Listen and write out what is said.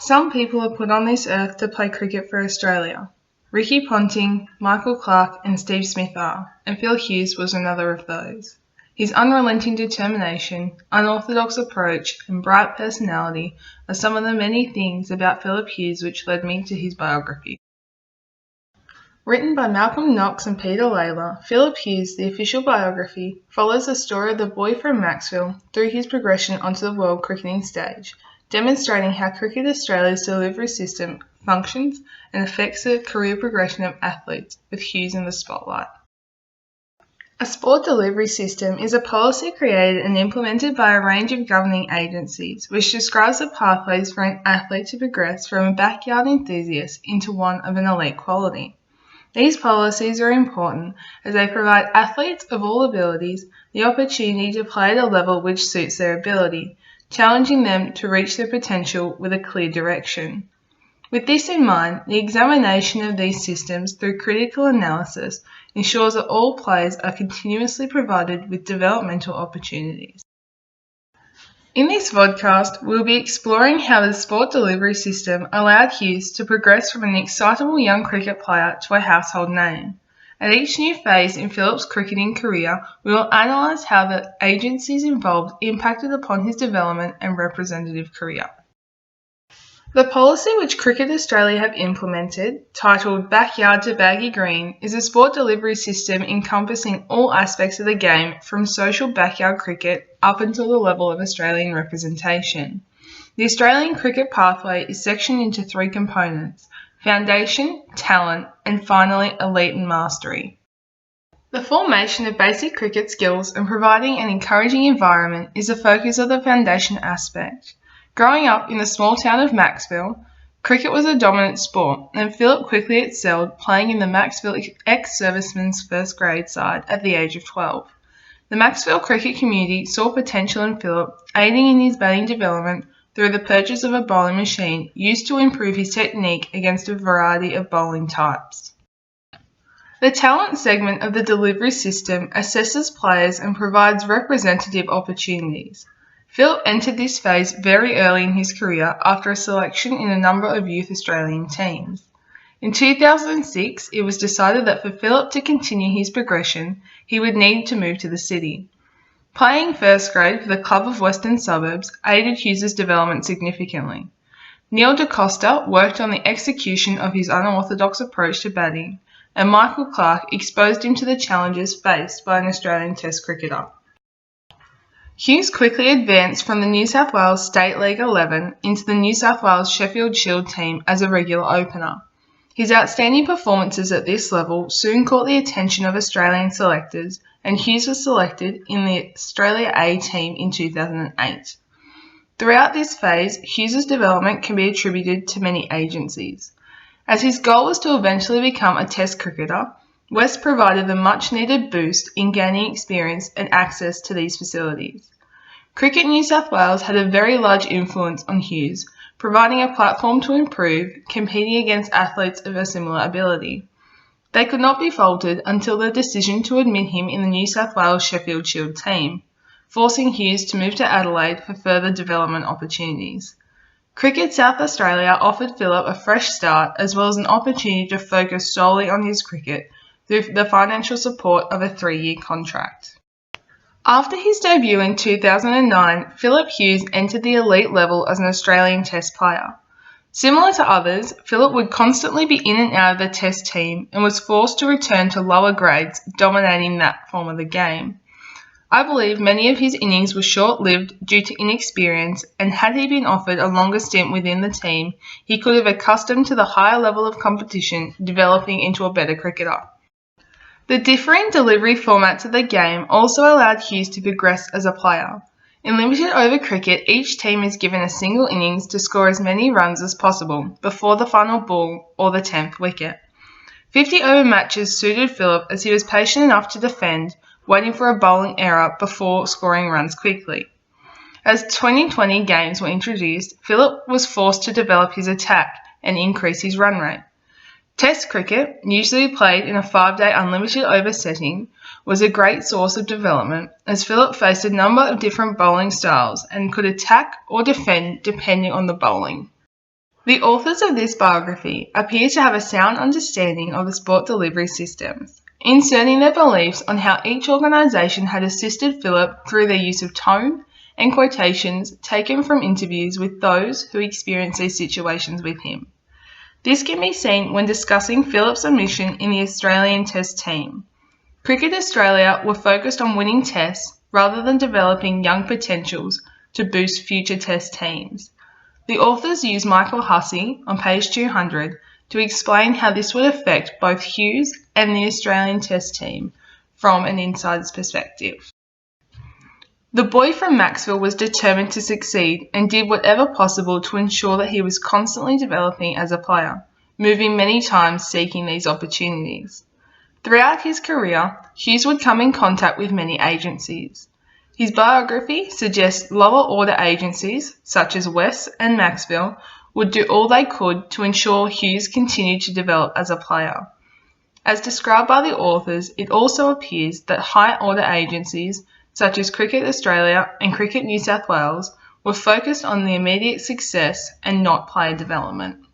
Some people are put on this earth to play cricket for Australia. Ricky Ponting, Michael Clarke and Steve Smith are, and Phil Hughes was another of those. His unrelenting determination, unorthodox approach and bright personality are some of the many things about Phillip Hughes which led me to his biography. Written by Malcolm Knox and Peter Lalor, Phillip Hughes, the official biography, follows the story of the boy from Maxville through his progression onto the world cricketing stage, demonstrating how Cricket Australia's delivery system functions and affects the career progression of athletes, with Hughes in the spotlight. A sport delivery system is a policy created and implemented by a range of governing agencies, which describes the pathways for an athlete to progress from a backyard enthusiast into one of an elite quality. These policies are important as they provide athletes of all abilities the opportunity to play at a level which suits their ability, challenging them to reach their potential with a clear direction. With this in mind, the examination of these systems through critical analysis ensures that all players are continuously provided with developmental opportunities. In this vodcast, we'll be exploring how the sport delivery system allowed Hughes to progress from an excitable young cricket player to a household name. At each new phase in Phillip's cricketing career, we will analyse how the agencies involved impacted upon his development and representative career. The policy which Cricket Australia have implemented, titled Backyard to Baggy Green, is a sport delivery system encompassing all aspects of the game from social backyard cricket up until the level of Australian representation. The Australian cricket pathway is sectioned into three components: foundation, talent, and finally elite and mastery. The formation of basic cricket skills and providing an encouraging environment is the focus of the foundation aspect. Growing up in the small town of Maxville, cricket was a dominant sport, and Phillip quickly excelled, playing in the Maxville ex-servicemen's first grade side at the age of 12. The Maxville cricket community saw potential in Phillip, aiding in his batting development through the purchase of a bowling machine used to improve his technique against a variety of bowling types. The talent segment of the delivery system assesses players and provides representative opportunities. Phillip entered this phase very early in his career after a selection in a number of youth Australian teams. In 2006, it was decided that for Phillip to continue his progression, he would need to move to the city. Playing first grade for the club of Western Suburbs aided Hughes' development significantly. Neil DaCosta worked on the execution of his unorthodox approach to batting, and Michael Clarke exposed him to the challenges faced by an Australian Test cricketer. Hughes quickly advanced from the New South Wales State League 11 into the New South Wales Sheffield Shield team as a regular opener. His outstanding performances at this level soon caught the attention of Australian selectors, and Hughes was selected in the Australia A team in 2008. Throughout this phase, Hughes' development can be attributed to many agencies. As his goal was to eventually become a Test cricketer, West provided the much-needed boost in gaining experience and access to these facilities. Cricket New South Wales had a very large influence on Hughes, providing a platform to improve, competing against athletes of a similar ability. They could not be faulted until the decision to admit him in the New South Wales Sheffield Shield team, forcing Hughes to move to Adelaide for further development opportunities. Cricket South Australia offered Phillip a fresh start as well as an opportunity to focus solely on his cricket through the financial support of a 3-year contract. After his debut in 2009, Phillip Hughes entered the elite level as an Australian Test player. Similar to others, Phillip would constantly be in and out of the Test team and was forced to return to lower grades, dominating that form of the game. I believe many of his innings were short-lived due to inexperience, and had he been offered a longer stint within the team, he could have accustomed to the higher level of competition, developing into a better cricketer. The differing delivery formats of the game also allowed Hughes to progress as a player. In limited over cricket, each team is given a single innings to score as many runs as possible before the final ball or the 10th wicket. 50-over matches suited Phillip as he was patient enough to defend, waiting for a bowling error before scoring runs quickly. As 2020 games were introduced, Phillip was forced to develop his attack and increase his run rate. Test cricket, usually played in a 5-day unlimited over setting, was a great source of development as Phillip faced a number of different bowling styles and could attack or defend depending on the bowling. The authors of this biography appear to have a sound understanding of the sport delivery systems, inserting their beliefs on how each organisation had assisted Phillip through their use of tone and quotations taken from interviews with those who experienced these situations with him. This can be seen when discussing Phillip's omission in the Australian Test team. Cricket Australia were focused on winning tests rather than developing young potentials to boost future Test teams. The authors use Michael Hussey on page 200 to explain how this would affect both Hughes and the Australian Test team from an insider's perspective. The boy from Maxville was determined to succeed and did whatever possible to ensure that he was constantly developing as a player, moving many times seeking these opportunities. Throughout his career, Hughes would come in contact with many agencies. His biography suggests lower order agencies, such as West and Maxville, would do all they could to ensure Hughes continued to develop as a player. As described by the authors, it also appears that high order agencies, such as Cricket Australia and Cricket New South Wales, were focused on the immediate success and not player development.